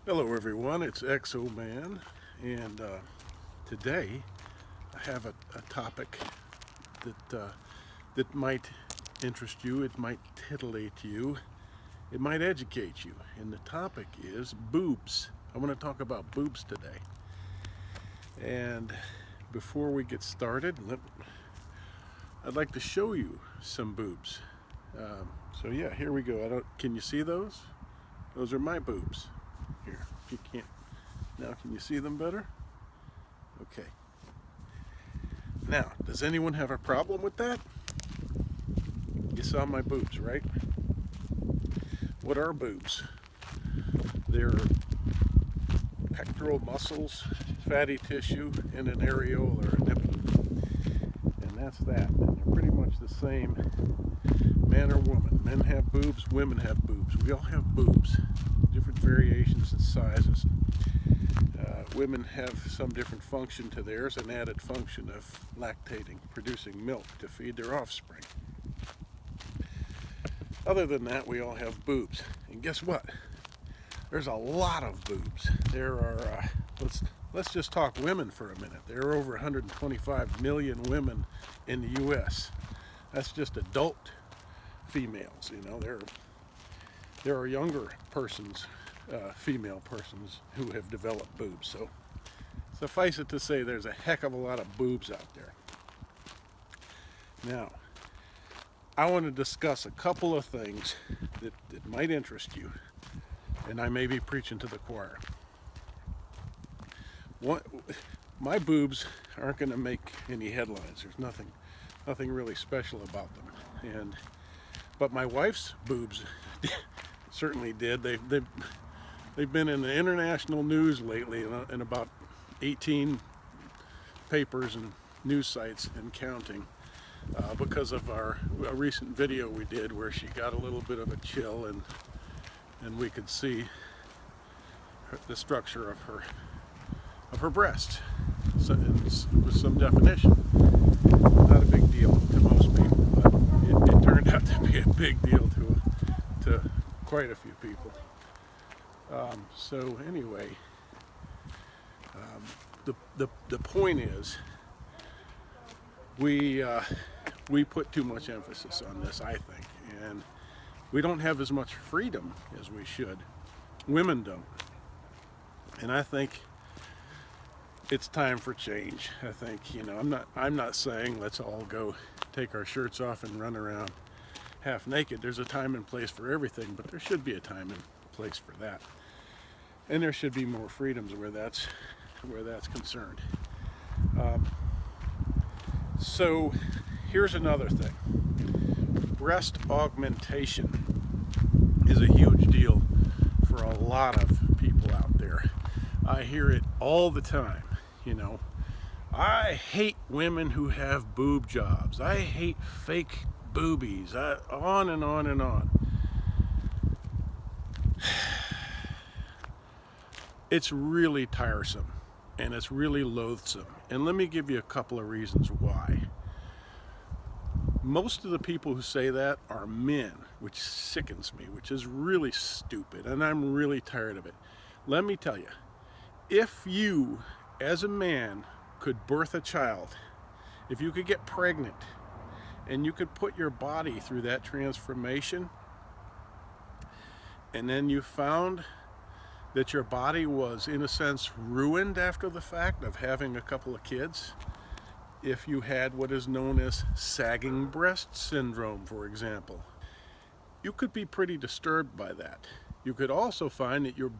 Hello everyone, it's Exoman, and today I have a topic that might interest you, it might titillate you, it might educate you, and the topic is boobs. I want to talk about boobs today. And before we get started, I'd like to show you some boobs. So yeah, here we go. Can you see those? Those are my boobs. Here, if you can't, now can you see them better? Okay. Now, does anyone have a problem with that? You saw my boobs, right? What are boobs? They're pectoral muscles, fatty tissue, and an areola or a nipple. And that's that. And they're pretty much the same man or woman. Men have boobs, women have boobs. We all have boobs, different variations and sizes. Women have some different function to theirs, an added function of lactating, producing milk to feed their offspring. Other than that, we all have boobs. And guess what? There's a lot of boobs. There are, let's just talk women for a minute. There are over 125 million women in the U.S. That's just adult females. You know, there are younger persons, female persons, who have developed boobs. So suffice it to say, there's a heck of a lot of boobs out there. Now, I want to discuss a couple of things that might interest you, and I may be preaching to the choir. My boobs aren't going to make any headlines. There's nothing really special about them, but my wife's boobs certainly did. They've been in the international news lately in about 18 papers and news sites and counting, because of a recent video we did where she got a little bit of a chill and we could see the structure of her breast, so with some definition. Not a big deal to most people, but it turned out to be a big deal to quite a few people. So anyway, the point is, we put too much emphasis on this, I think, and we don't have as much freedom as we should. Women don't, and I think it's time for change. I think, I'm not saying let's all go take our shirts off and run around half naked. There's a time and place for everything, but there should be a time and place for that. And there should be more freedoms where that's concerned. So here's another thing. Breast augmentation is a huge deal for a lot of people out there. I hear it all the time. I hate women who have boob jobs. I hate fake boobies. On and on and on. It's really tiresome and it's really loathsome. And let me give you a couple of reasons why. Most of the people who say that are men, which sickens me, which is really stupid, and I'm really tired of it. Let me tell you, if you, as a man, could birth a child, if you could get pregnant, and you could put your body through that transformation, and then you found that your body was, in a sense, ruined after the fact of having a couple of kids, if you had what is known as sagging breast syndrome, for example, you could be pretty disturbed by that. You could also find that your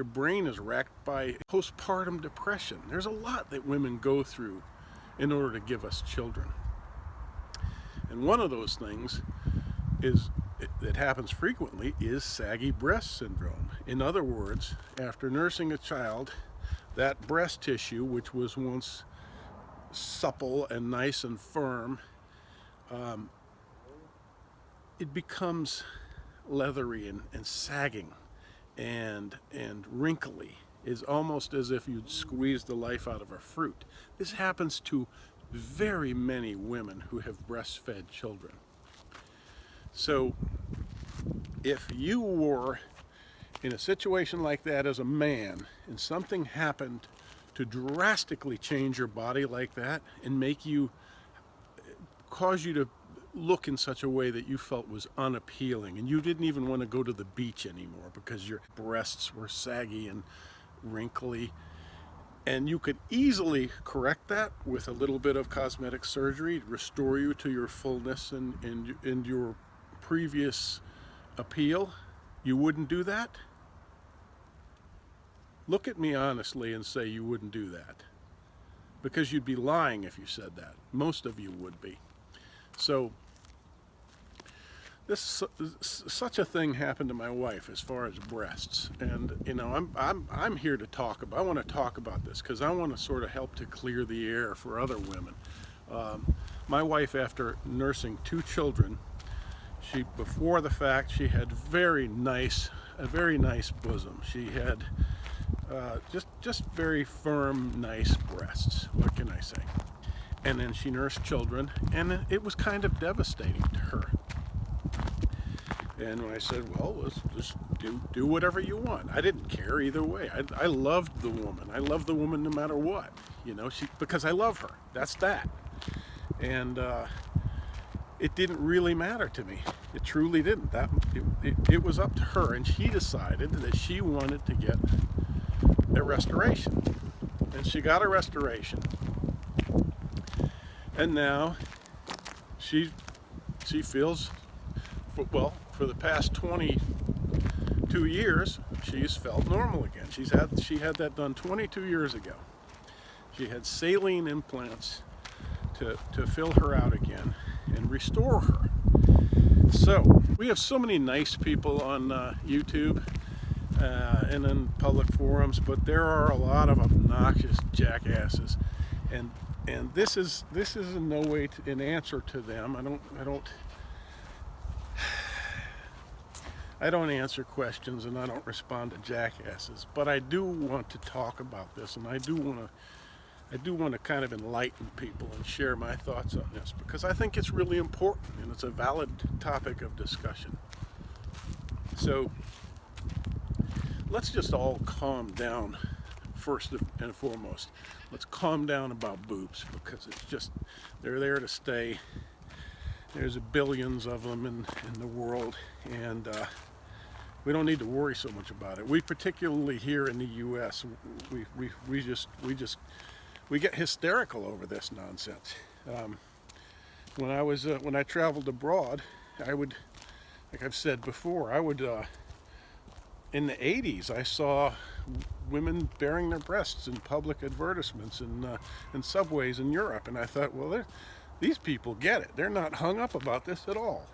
brain is racked by postpartum depression. There's a lot that women go through in order to give us children. And one of those things that happens frequently is saggy breast syndrome. In other words, after nursing a child, that breast tissue, which was once supple and nice and firm, it becomes leathery and sagging and wrinkly. It's almost as if you'd squeezed the life out of a fruit. This happens to very many women who have breastfed children. So if you wore In a situation like that, as a man, and something happened to drastically change your body like that and cause you to look in such a way that you felt was unappealing, and you didn't even want to go to the beach anymore because your breasts were saggy and wrinkly, and you could easily correct that with a little bit of cosmetic surgery, restore you to your fullness and your previous appeal, you wouldn't do that? Look at me honestly and say you wouldn't do that, because you'd be lying if you said that. Most of you would be. So such a thing happened to my wife as far as breasts, and I'm here to talk about. I want to talk about this because I want to sort of help to clear the air for other women. My wife, after nursing 2 children, before the fact, she had a very nice bosom. She had just very firm, nice breasts. What can I say? And then she nursed children, and it was kind of devastating to her. And when I said, well, let's just do whatever you want, I didn't care either way. I loved the woman. I loved the woman no matter what, because I love her. That's that. And it didn't really matter to me. It truly didn't. It was up to her, and she decided that she wanted to get a restoration. And she got a restoration. And now she feels, well, for the past 22 years, she's felt normal again. She had that done 22 years ago. She had saline implants to fill her out again and restore her. So we have so many nice people on YouTube and in public forums, but there are a lot of obnoxious jackasses, and this is in no way an answer to them. I don't answer questions, and I don't respond to jackasses, but I do want to talk about this, and I do want to kind of enlighten people and share my thoughts on this, because I think it's really important and it's a valid topic of discussion. So let's just all calm down first and foremost. Let's calm down about boobs, because they're there to stay. There's billions of them in the world, and we don't need to worry so much about it. We, particularly here in the U.S., we get hysterical over this nonsense. When I traveled abroad, I would, like I've said before, in the 80s, I saw women baring their breasts in public advertisements in subways in Europe, and I thought, well, these people get it. They're not hung up about this at all.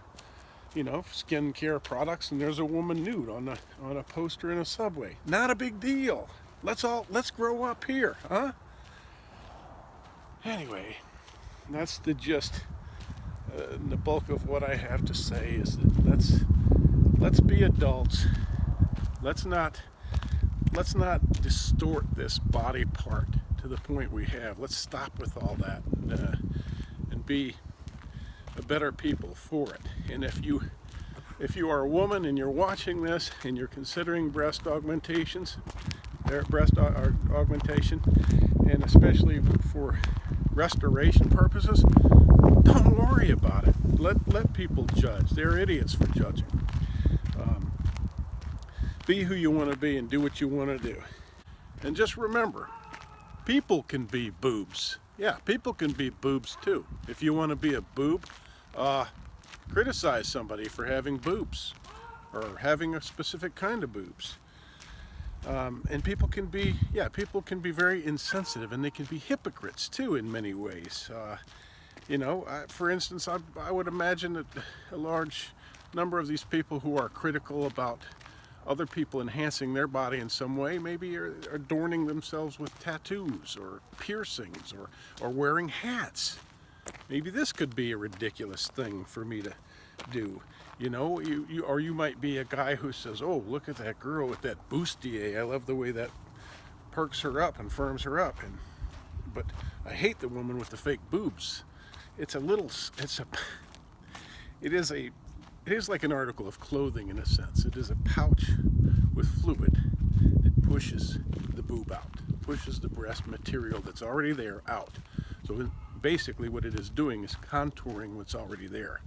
Skin care products, and there's a woman nude on a poster in a subway. Not a big deal. Let's grow up here, huh? Anyway, that's the gist. The bulk of what I have to say is that let's be adults. Let's not distort this body part to the point we have. Let's stop with all that and be a better people for it. And if you are a woman and you're watching this and you're considering breast augmentation, and especially for restoration purposes, don't worry about it. Let people judge. They're idiots for judging. Be who you want to be and do what you want to do. And just remember, people can be boobs. Yeah, people can be boobs too. If you want to be a boob, criticize somebody for having boobs or having a specific kind of boobs. And people can be very insensitive, and they can be hypocrites too in many ways. For instance, I would imagine that a large number of these people who are critical about other people enhancing their body in some way maybe are adorning themselves with tattoos or piercings or wearing hats. Maybe this could be a ridiculous thing for me to do. You might be a guy who says, oh, look at that girl with that bustier. I love the way that perks her up and firms her up. But I hate the woman with the fake boobs. It is like an article of clothing in a sense. It is a pouch with fluid that pushes the boob out, pushes the breast material that's already there out. So basically what it is doing is contouring what's already there.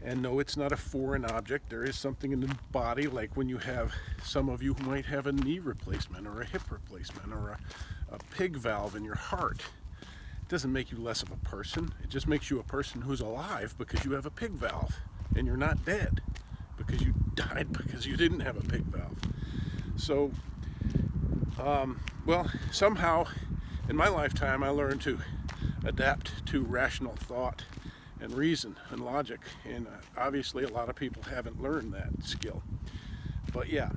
And no, it's not a foreign object. There is something in the body, like when you have, some of you might have a knee replacement or a hip replacement or a pig valve in your heart. It doesn't make you less of a person. It just makes you a person who's alive because you have a pig valve, and you're not dead because you died because you didn't have a pig valve. So, well, somehow in my lifetime I learned to adapt to rational thought and reason and logic, and obviously a lot of people haven't learned that skill. But yeah,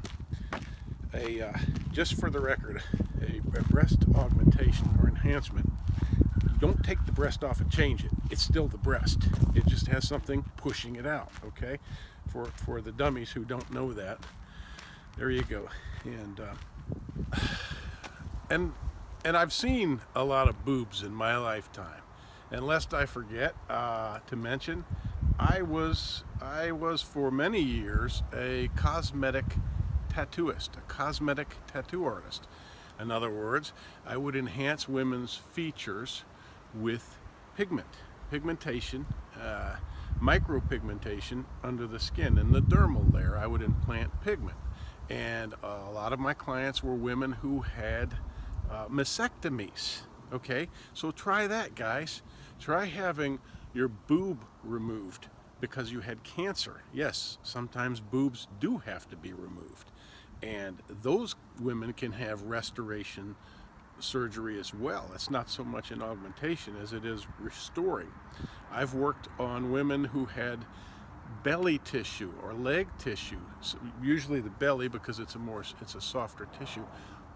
just for the record, a breast augmentation or enhancement, you don't take the breast off and change it. It's still the breast. It just has something pushing it out, okay? For the dummies who don't know that, there you go. And I've seen a lot of boobs in my lifetime. And lest I forget to mention, I was for many years a cosmetic tattooist, a cosmetic tattoo artist. In other words, I would enhance women's features with pigmentation, micropigmentation under the skin. In the dermal layer, I would implant pigment. And a lot of my clients were women who had mastectomies. Okay, so try that, guys. Try having your boob removed because you had cancer. Yes, sometimes boobs do have to be removed, and those women can have restoration surgery as well. It's not so much an augmentation as it is restoring. I've worked on women who had belly tissue or leg tissue, so usually the belly because it's a softer tissue,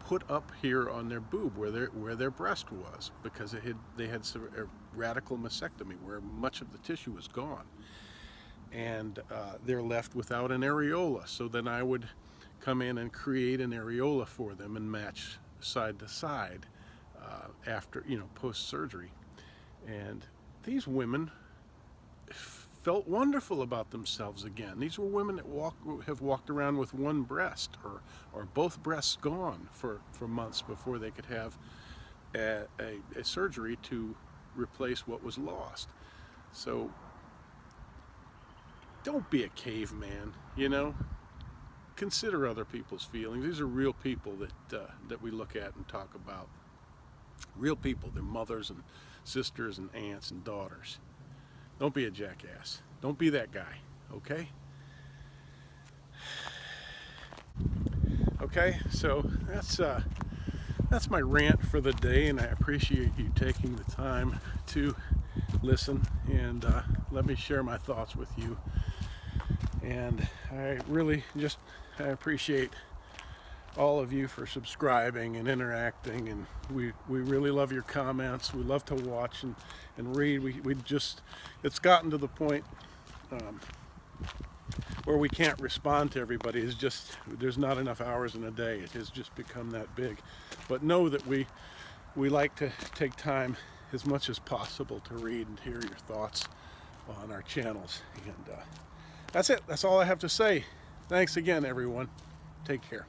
put up here on their boob where their breast was, because they had a radical mastectomy where much of the tissue was gone, and they're left without an areola. So then I would come in and create an areola for them and match side to side after, post surgery. And these women felt wonderful about themselves again. These were women that have walked around with one breast or both breasts gone for months before they could have a surgery to replace what was lost. So don't be a caveman, Consider other people's feelings. These are real people that we look at and talk about. Real people, their mothers and sisters and aunts and daughters. Don't be a jackass. Don't be that guy, okay? Okay, so that's my rant for the day, and I appreciate you taking the time to listen and let me share my thoughts with you. And I appreciate all of you for subscribing and interacting, and we really love your comments. We love to watch and read. It's gotten to the point where we can't respond to everybody. There's not enough hours in a day. It has just become that big. But know that we like to take time as much as possible to read and hear your thoughts on our channels. And that's it. That's all I have to say. Thanks again, everyone. Take care.